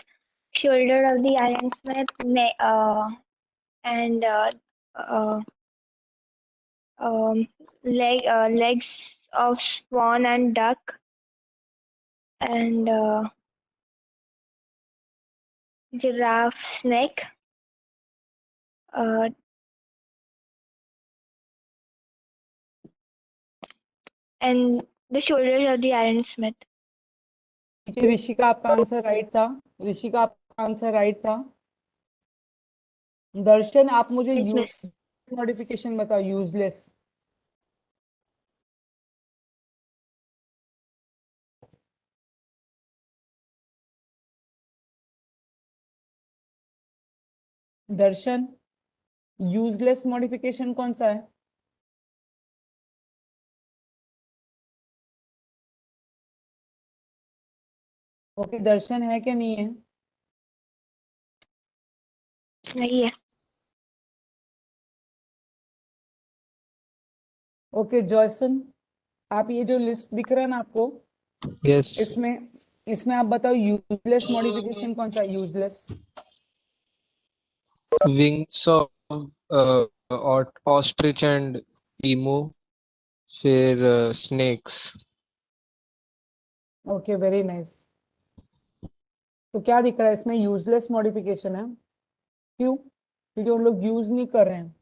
Shoulder of the iron Smith and uh, legs of swan and duck, and giraffe neck, uh, and the shoulders of the Iron Smith. ठीक है, ऋषिका आपका आंसर राइट था। ऋषिका आपका आंसर राइट था। दर्शन आप मुझे Yes, miss. मॉडिफिकेशन बताओ, यूजलेस। दर्शन, यूजलेस मॉडिफिकेशन कौन सा है? ओके, दर्शन है क्या नहीं है? नहीं है। ओके जॉयसन, आप ये जो लिस्ट दिख रहा है ना आपको, Yes. इसमें इसमें आप बताओ यूजलेस मॉडिफिकेशन कौन सा है? Useless Wings of ostrich and emu. फिर snakes. Okay, very nice. तो क्या दिख रहा है इसमें? यूजलेस मॉडिफिकेशन है। क्यों? क्योंकि हम लोग यूज नहीं कर रहे हैं।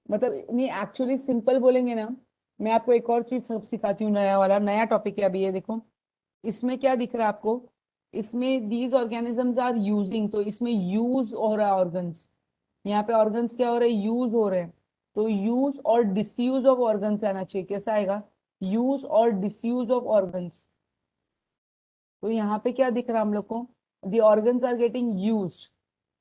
मतलब नहीं, एक्चुअली सिंपल बोलेंगे ना, मैं आपको एक और चीज सब सिखाती हूँ, नया वाला नया टॉपिक है अभी। ये देखो, इसमें क्या दिख रहा है आपको? इसमें दीज ऑर्गेनिजम्स आर यूजिंग, तो इसमें यूज हो रहा है ऑर्गन्स। यहाँ पे ऑर्गन्स क्या हो रहे हैं? यूज हो रहे हैं। तो यूज और डिसयूज ऑफ ऑर्गन्स आना चाहिए। कैसा आएगा? यूज और डिसयूज ऑफ ऑर्गन्स। तो यहाँ पे क्या दिख रहा है हम लोग को? The organs are getting use.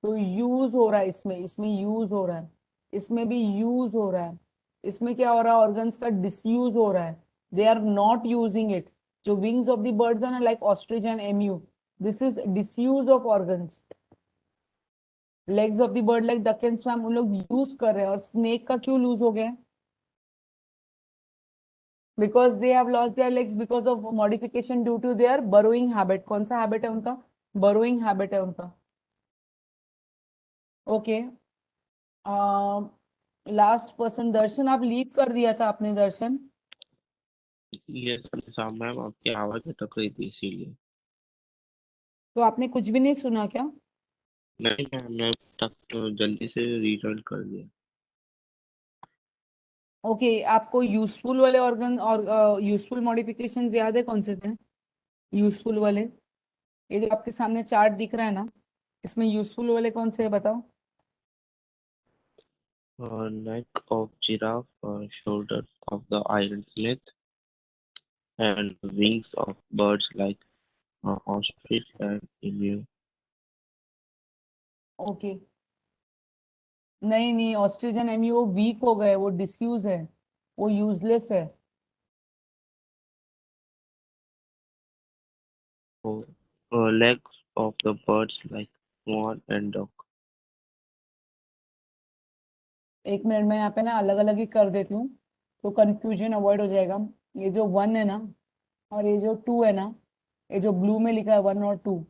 तो यूज हो रहा है इसमें, इसमें यूज हो रहा है, इसमें भी यूज हो रहा है। इसमें क्या हो रहा है? ऑर्गन्स का डिसयूज हो रहा है। They are not using it. जो विंग्स ऑफ द बर्ड्स है ना, like ostrich and emu, this is disuse of organs. Legs of the bird like duck and swan, उन लोग यूज कर रहे हैं। और स्नेक का क्यों लूज हो गया? Because they have lost their legs because of modification due to their burrowing habit. कौन सा हैबिट है उनका? बरोइंग हैबिट है उनका। ओके, लास्ट पर्सन दर्शन, आप लीव कर दिया था आपने दर्शन। यस साहब, मैम आपकी आवाज अटक रही थी इसीलिए। तो आपने कुछ भी नहीं सुना क्या? नहीं मैम, मैं तक जल्दी से रीटर्न कर दिया। ओके, आपको यूजफुल वाले ऑर्गन और यूजफुल मॉडिफिकेशन याद है कौन से थे? यूजफुल वाले, ये जो आपके सामने चार्ट दिख रहा है ना, इसमें यूजफुल वाले कौन से है बताओ? Neck of giraffe, shoulders of the iron smith, and wings of birds like ostrich and emu. Okay, नहीं नहीं, ऑस्ट्रिचन एमी वो वीक हो गए, वो डिसयूज है, वो यूजलेस है। Oh, legs of the birds like swan and duck. एक मिनट में यहाँ पे ना अलग अलग ही कर देती हूँ, तो कंफ्यूजन अवॉइड हो जाएगा। ये जो 1 है ना, और ये जो 2 है ना, ये जो ब्लू में लिखा है 1 और 2,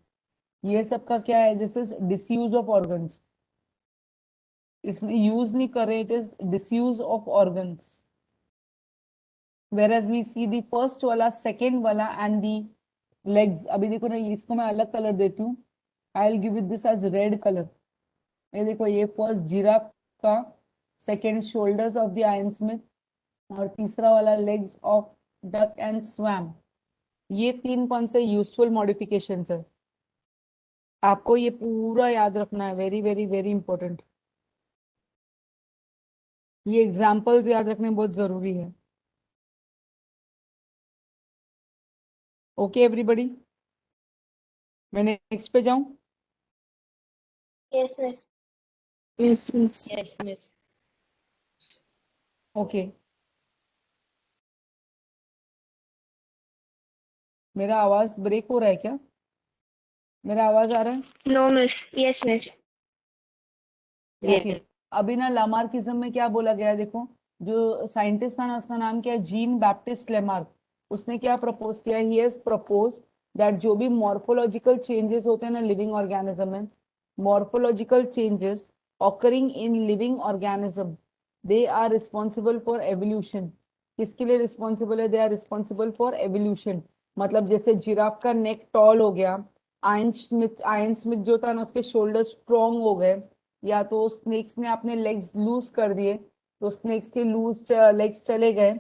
ये सब का क्या है? This is disuse of organs. इसमें यूज नहीं कर रहे, it is disuse of organs. whereas we see the first वाला, second वाला and the legs। अभी देखो ना, इसको मैं अलग कलर देती हूँ। I will give it this as red colour. ये देखो, ये फर्स्ट जिराफ का, second shoulders of the iron smith, और तीसरा वाला legs of duck and swan. ये 3 कौन से यूजफुल मॉडिफिकेशन है? आपको ये पूरा याद रखना है, वेरी वेरी वेरी इंपॉर्टेंट। ये एग्जाम्पल्स याद रखने बहुत जरूरी है। ओके एवरीबॉडी, मैं नेक्स्ट पे जाऊं? Yes, miss. Yes, miss. Yes, miss. Okay, मेरा आवाज ब्रेक हो रहा है क्या? मेरा आवाज आ रहा है? No, miss. Yes, miss. Okay, अभी ना लामार्किज्म में क्या बोला गया है देखो। जो साइंटिस्ट था ना, उसका नाम क्या है? Jean Baptiste Lamarck. उसने क्या प्रपोज किया? ही हैज प्रपोज दैट जो भी मॉर्फोलॉजिकल चेंजेस होते हैं ना लिविंग ऑर्गेनिज्म में, morphological changes occurring in living organism, they are responsible for evolution. किसके लिए रिस्पॉन्सिबल है? They are responsible for evolution. मतलब जैसे जिराफ का नेक टॉल हो गया, आयन स्मिथ जो था ना, उसके शोल्डर स्ट्रॉन्ग हो गए, या तो स्नेक्स ने अपने लेग्स लूज कर दिए, तो स्नेक्स के लूज लेग्स चले गए।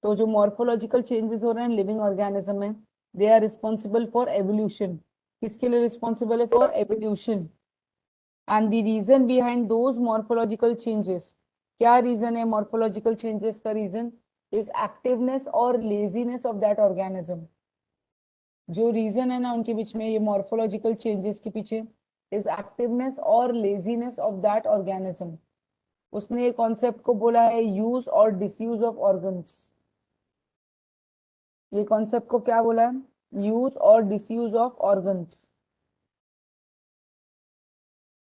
तो जो मॉर्फोलॉजिकल चेंजेस हो रहे हैं लिविंग ऑर्गेनिज्म में, they are responsible for evolution. किसके लिए रिस्पॉन्सिबल है? For evolution. And the reason behind those morphological changes, क्या रीजन है मॉर्फोलॉजिकल चेंजेस का? रीजन इज एक्टिवनेस और लेजीनेस ऑफ दैट ऑर्गेनिज्म। जो रीजन है ना उनके बीच में, ये मॉर्फोलॉजिकल चेंजेस के पीछे, इज एक्टिवनेस और लेजीनेस ऑफ दैट ऑर्गेनिज्म। उसने ये कॉन्सेप्ट को बोला है यूज और डिसयूज ऑफ ऑर्गन्स। ये कॉन्सेप्ट को क्या बोला है? यूज और डिसयूज ऑफ ऑर्गन्स।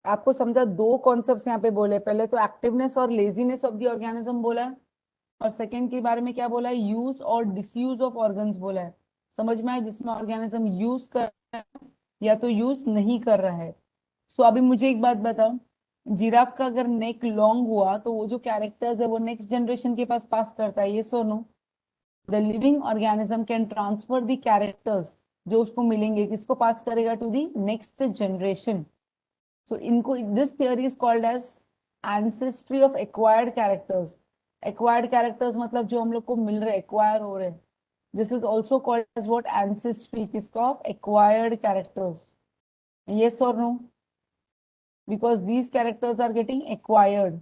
आपको समझा? दो कॉन्सेप्ट्स यहाँ पे बोले, पहले तो एक्टिवनेस और लेजीनेस ऑफ द ऑर्गेनिज्म बोला है, और सेकंड के बारे में क्या बोला है? यूज और डिसयूज ऑफ ऑर्गन्स बोला है। समझ में आया? जिसमें ऑर्गेनिज्म यूज कर रहा है या तो यूज नहीं कर रहा है। सो अभी मुझे एक बात बताओ, जिराफ का अगर नेक लॉन्ग हुआ तो वो जो कैरेक्टर्स है वो नेक्स्ट जनरेशन के पास करता है, ये so no? The living organism can transfer the characters जो उसको मिलेंगे, किसको पास करेगा? To the next generation. So इनको, this theory is called as ancestry of acquired characters. Acquired characters मतलब जो हम लोग को मिल रहे, acquire हो रहे। This is also called as what? Ancestry किसका? Of acquired characters. Yes or no? Because these characters are getting acquired.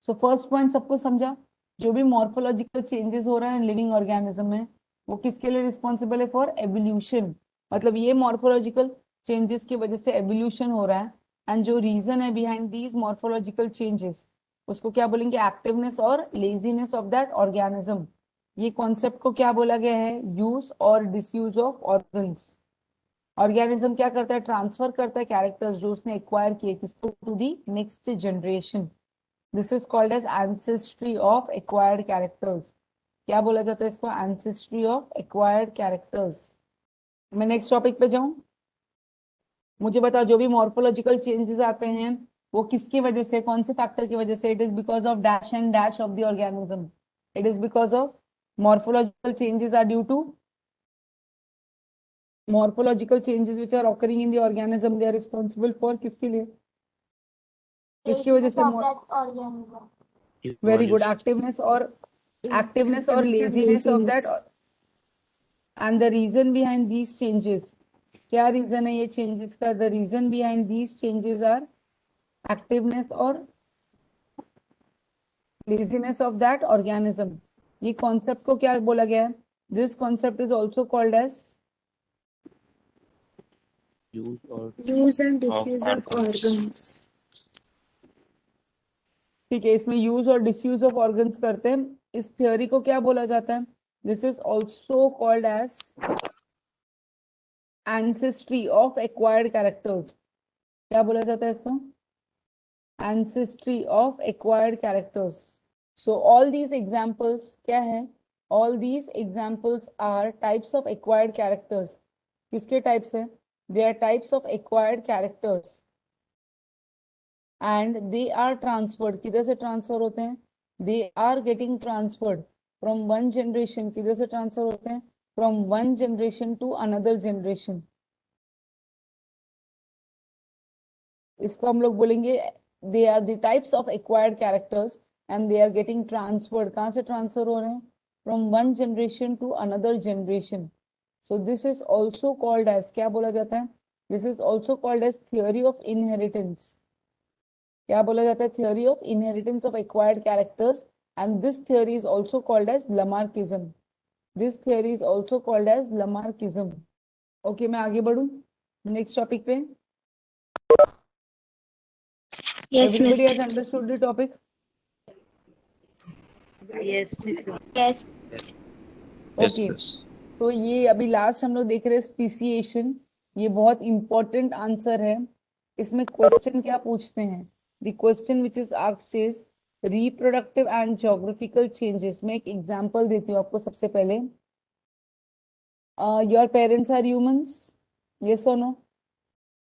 So first point सबको समझा? जो भी morphological changes हो रहा है living organism में, वो किसके लिए responsible है? For evolution। मतलब ये morphological changes की वजह से evolution हो रहा है, एंड जो रीजन है बिहाइंड दीज मॉर्फोलॉजिकल चेंजेस, उसको क्या बोलेंगे? एक्टिवनेस और लेजीनेस ऑफ दैट ऑर्गेनिज्म। ये कॉन्सेप्ट को क्या बोला गया है? यूज और डिसयूज ऑफ ऑर्गन्स। ऑर्गेनिज्म क्या करता है? ट्रांसफर करता है कैरेक्टर्स जो उसने एक्वायर किए, किसको? To the next generation. This is called as ancestry of acquired characters. क्या बोला जाता है इसको? Ancestry of acquired characters. मैं नेक्स्ट टॉपिक पे जाऊं? मुझे बताओ, जो भी मॉर्फोलॉजिकल चेंजेस आते हैं वो किसकी वजह से, कौन से फैक्टर की वजह से? It is because of dash and dash of the organism. It is because of morphological changes are due to morphological changes which are occurring in the organism. They are responsible for किसके लिए? किसकी वजह से? Very good. Evolution. एक्टिवनेस और Activeness and laziness of that, laziness. And the reason behind these changes, क्या रीजन है ये चेंजेस का? The reason behind these changes are activeness और लेजीनेस ऑफ दैट ऑर्गेनिज्म। ये कॉन्सेप्ट को क्या बोला गया है? This concept is also called as, Use or Use and of disuse of organs. organs. ठीक है, इसमें यूज और डिसयूज ऑफ ऑर्गन्स करते हैं। इस थियोरी को क्या बोला जाता है? This is also called as ancestry of acquired characters. क्या बोला जाता है इसको? ancestry of acquired characters. So all these examples क्या है? All these examples are types of acquired characters. किसके types है? They are types of acquired characters and they are transferred. किधर से transfer होते हैं? They are getting transferred from one generation. किधर से transfer होते हैं? From one generation to another generation. इसको हम लोग बोलेंगे they are the types of acquired characters and they are getting transferred. कहाँ से ट्रांसफर हो रहे हैं? From one generation to another generation. So this is also called as, क्या बोला जाता है? This is also called as theory of inheritance. क्या बोला जाता है? Theory of inheritance of acquired characters, and this theory is also called as Lamarckism. This theory is also called as लमार्किज्म। Okay, मैं आगे बढ़ू नेक्स्ट टॉपिक पे। Yes, miss. Everybody has understood the topic? Yes, teacher. Yes. Yes, Okay. yes. तो ये अभी लास्ट हम लोग देख रहे हैं स्पीसिएशन। ये बहुत इंपॉर्टेंट आंसर है। इसमें क्वेश्चन क्या पूछते हैं? The question which is asked is reproductive and geographical changes. मैं एक एग्जांपल देती हूँ आपको सबसे पहले। Your parents are humans, yes और no?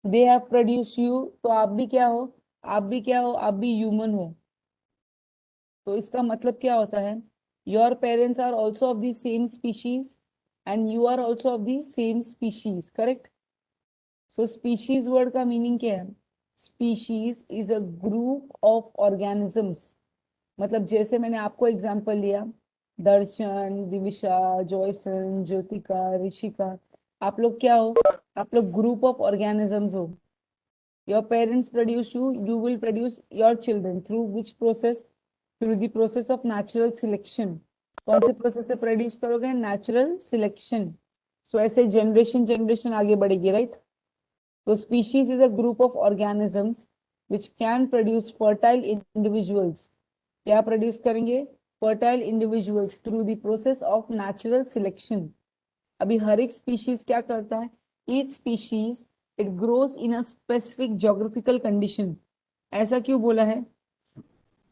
They have produced you, तो आप भी क्या हो? आप भी क्या हो? आप भी ह्यूमन हो। तो इसका मतलब क्या होता है, your parents are also of the same species and you are also of the same species, correct. So species word का मीनिंग क्या है, species is a group of organisms. मतलब जैसे मैंने आपको एग्जांपल दिया, दर्शन, दिविशा, जॉयसन, ज्योतिका, ऋषिका, आप लोग क्या हो, आप लोग ग्रुप ऑफ ऑर्गेनिजम्स हो। Your parents produce you, you will produce your children through which process, through the process of natural selection. कौन से प्रोसेस से प्रोड्यूस करोगे, नेचुरल सिलेक्शन। सो ऐसे जनरेशन जनरेशन आगे बढ़ेगी, राइट। तो species is a group of organisms which can produce fertile individuals. क्या प्रोड्यूस करेंगे, fertile individuals through the process of natural selection. अभी हर एक स्पीशीज क्या करता है, each species it grows in a specific geographical condition. ऐसा क्यों बोला है,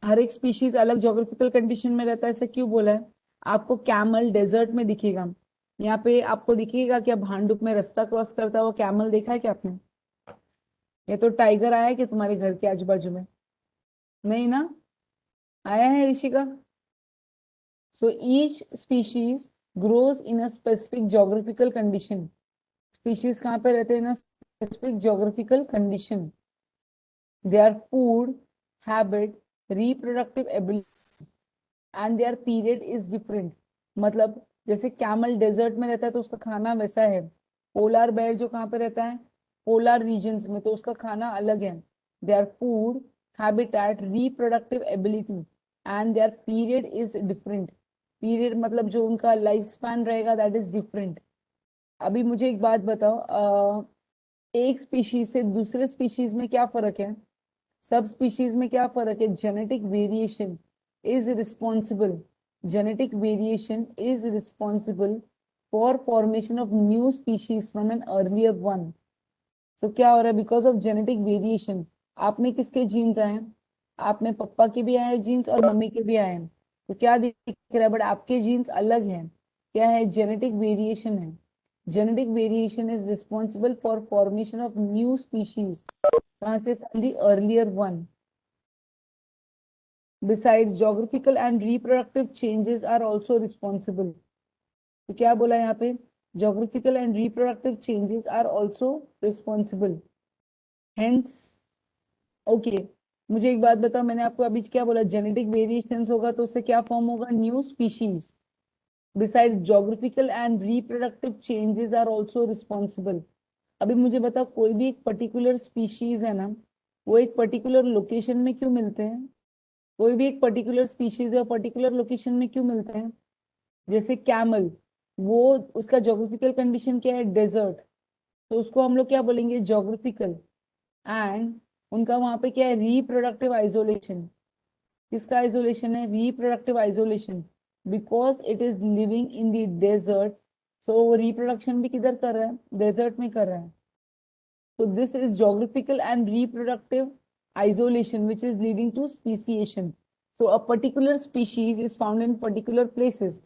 हर एक स्पीशीज अलग ज्योग्राफिकल कंडीशन में रहता है, ऐसा क्यों बोला है। आपको कैमल डेजर्ट में दिखेगा, यहाँ पे आपको दिखेगा क्या, भांडुप में रास्ता क्रॉस करता है वो कैमल देखा है क्या आपने। ये तो टाइगर आया है कि तुम्हारे घर के आजू बाजू में, नहीं ना, आया है Rishika. So each species grows in a specific geographical condition. Species कहाँ पे रहते हैं, in a specific geographical condition. Their food, habit, reproductive ability and their period is different. मतलब जैसे कैमल डेजर्ट में रहता है तो उसका खाना वैसा है, पोलर बेयर जो कहाँ पे रहता है, पोलर रीजन्स में, तो उसका खाना अलग है। Their food, habitat, reproductive ability and their period is different. Period मतलब जो उनका लाइफ स्पैन रहेगा दैट इज डिफरेंट। अभी मुझे एक बात बताओ, एक स्पीशीज से दूसरे स्पीशीज में क्या फर्क है, सब स्पीशीज में क्या फर्क है, genetic variation is responsible, genetic variation is responsible for formation of new species from an earlier one. तो क्या हो रहा है, बिकॉज ऑफ जेनेटिक वेरिएशन, आप में किसके जीन्स आए हैं, आप में पापा के भी आए जीन्स और मम्मी के भी आए हैं, तो क्या दिख रहा है, बट आपके जीन्स अलग हैं, क्या है, जेनेटिक वेरिएशन है। Genetic variation is responsible for formation of new species, कहाँ से, from the earlier one. Besides, geographical and reproductive changes are also responsible. तो क्या बोला यहाँ पे, geographical and reproductive changes are also responsible. Hence, okay, मुझे एक बात बताओ, मैंने आपको अभी क्या बोला, जेनेटिक वेरिएशंस होगा तो उससे क्या फॉर्म होगा, new species. Besides, geographical and reproductive changes are also responsible. अभी मुझे बताओ, कोई भी एक पर्टिकुलर स्पीशीज है ना, वो एक पर्टिकुलर लोकेशन में क्यों मिलते हैं, कोई भी एक पर्टिकुलर स्पीशीज है पर्टिकुलर लोकेशन में क्यों मिलते हैं। जैसे कैमल, वो उसका ज्योग्राफिकल कंडीशन क्या है, डेजर्ट, तो उसको हम लोग क्या बोलेंगे, ज्योग्राफिकल। एंड उनका वहां पे क्या है, रिप्रोडक्टिव आइसोलेशन। किसका आइसोलेशन है, reproductive isolation, because it is living in the desert. So वो रिप्रोडक्शन भी किधर कर रहा है, डेजर्ट में कर रहा है। So this is geographical and reproductive isolation which is leading to speciation. So a particular species is found in particular places.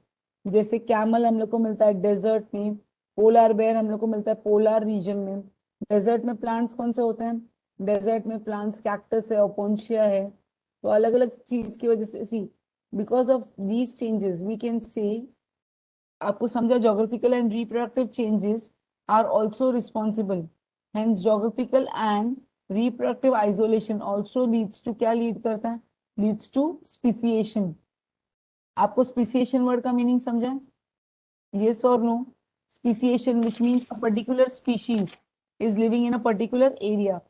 जैसे कैमल हम लोग को मिलता है डेजर्ट में, पोलर बेयर हम लोग को मिलता है पोलर रीजन में। डेजर्ट में प्लांट्स कौन से होते हैं, डेजर्ट में प्लांट्स कैक्टस है, ओपोन्शिया है। तो अलग अलग चीज की वजह से, see because of these changes we can say, आपको समझा, geographical and reproductive changes are also responsible. Hence geographical and reproductive isolation also leads to, क्या लीड करता है, leads to speciation. आपको speciation वर्ड का मीनिंग समझा, yes or no? Speciation which means a particular species is living in a particular area.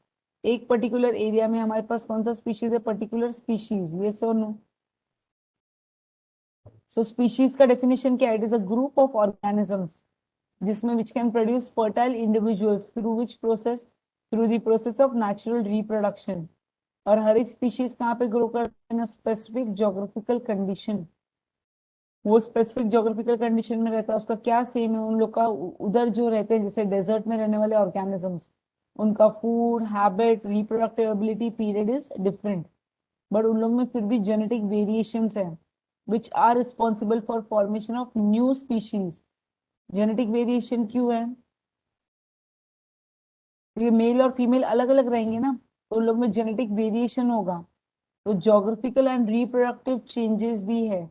एक पर्टिकुलर एरिया में हमारे पास कौन सा स्पीशीज है, particular species, yes or no? So species का डेफिनेशन क्या है, it is a group of organisms जिसमें which can produce fertile individuals through which process, through the process of natural reproduction. और हर एक स्पीशीज कहाँ पे ग्रो करते हैं, स्पेसिफिक ज्योग्राफिकल कंडीशन। वो स्पेसिफिक ज्योग्राफिकल कंडीशन में रहता है, उसका क्या सेम है उन लोग का, उधर जो रहते हैं जैसे डेजर्ट में रहने वाले ऑर्गेनिजम्स, उनका food, habit, reproductive ability, period is different, but उन लोग में फिर भी जेनेटिक वेरिएशंस है which are responsible for formation of new species. Genetic variation क्यों है, ये मेल और फीमेल अलग अलग रहेंगे ना, तो उन लोग में जेनेटिक वेरिएशन होगा, तो जोग्राफिकल एंड रिप्रोडक्टिव चेंजेस भी है।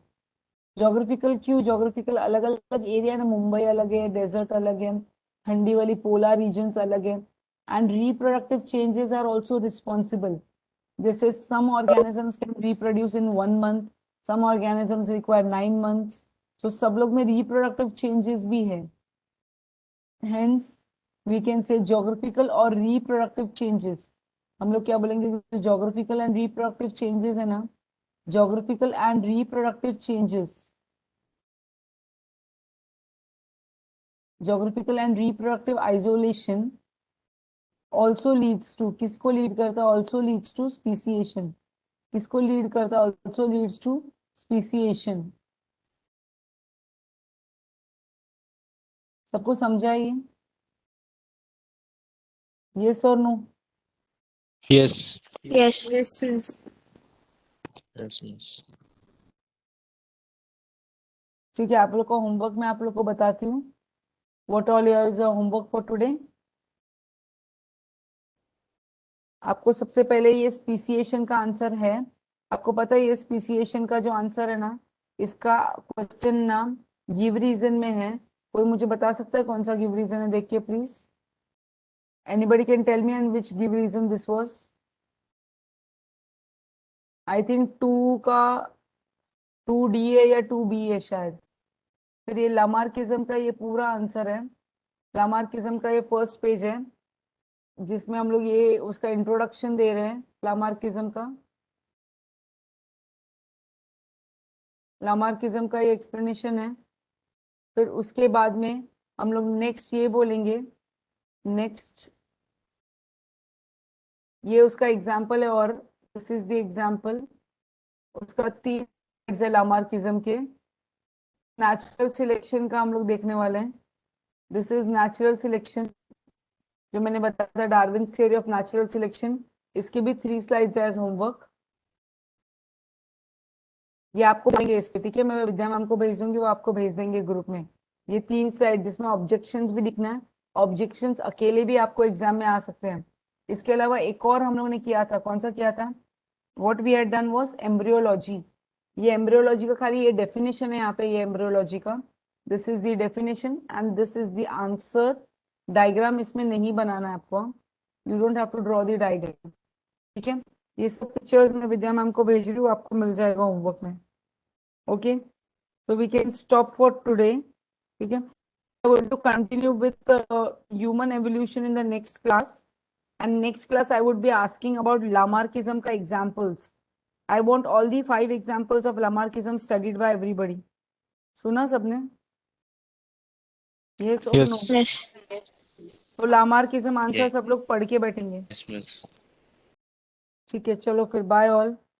जोग्राफिकल क्यों? जोग्राफिकल अलग अलग एरिया ना, मुंबई अलग है, डेजर्ट अलग है, ठंडी वाली पोलर रीजन्स अलग है। And reproductive changes are also responsible. जैसे some organisms can reproduce in 1 month, some organisms require 9 months. So सब लोग में reproductive changes भी है। Hence we can say geographical और reproductive changes। हम लोग क्या बोलेंगे? geographical and reproductive changes है ना, geographical and reproductive changes, geographical and reproductive isolation also leads to, किसको लीड करता है? also leads to speciation। किसको लीड करता है? also leads to speciation। सबको समझा ये? yes or no? Yes. Yes. Yes, yes. Yes, miss. ठीक है, आप लोग का होमवर्क मैं आप लोग को बताती हूँ। What all your homework for today? आपको सबसे पहले ये स्पीसिएशन का आंसर है। आपको पता है ये स्पीसिएशन का जो आंसर है ना, इसका क्वेश्चन ना गिव रीजन में है। कोई मुझे बता सकता है कौन सा गिव रीजन है? देखिए please, anybody can tell me and which give reason this was? I think 2 है या 2B है शायद। फिर ये लामार्किज्म का ये पूरा आंसर है। लामार्किज्म का ये फर्स्ट पेज है जिसमें हम लोग ये उसका इंट्रोडक्शन दे रहे हैं लामार्किज्म का। लामार्किज्म का ये एक्सप्लेनेशन है। फिर उसके बाद में हम लोग नेक्स्ट ये बोलेंगे, नेक्स्ट ये उसका एग्जाम्पल है और दिस इज द एग्जाम्पल। उसका 3 है लामार्किज्म के। नेचुरल सिलेक्शन का हम लोग देखने वाले हैं। दिस इज नेचुरल सिलेक्शन, जो मैंने बताया था Darwin theory of natural selection. इसके भी 3 स्लाइड्स एज होमवर्क। ये आपको भेजेंगे इसके, ठीक है? मैं विद्या मैम को भेज दूंगी, वो आपको भेज देंगे ग्रुप में। ये 3 स्लाइड जिसमें ऑब्जेक्शंस भी लिखना है। ऑब्जेक्शंस अकेले भी आपको एग्जाम में आ सकते हैं। इसके अलावा एक और हम लोगों ने किया था, कौन सा किया था? What we had done was embryology. ये एम्ब्रियोलॉजी का खाली ये डेफिनेशन है यहाँ पे, ये एम्ब्रियोलॉजी का। This is the definition and this is the answer. Diagram इसमें नहीं बनाना है आपको, you don't have to draw the diagram, ठीक है? ये सब पिक्चर्स मैं विद्या मैम को भेज रही हूँ, आपको मिल जाएगा होमवर्क में। Okay, so we can stop for today, ठीक है? I want to continue with human evolution in the next class, and next class I would be asking about Lamarckism का examples. I want all the 5 examples of Lamarckism studied by everybody. सुना सबने? Yes or Yes. no? Yes. तो Lamarckism आंसर Yeah. सब लोग पढ़ के बैठेंगे, Yes, miss. ठीक है? चलो फिर बाय ऑल।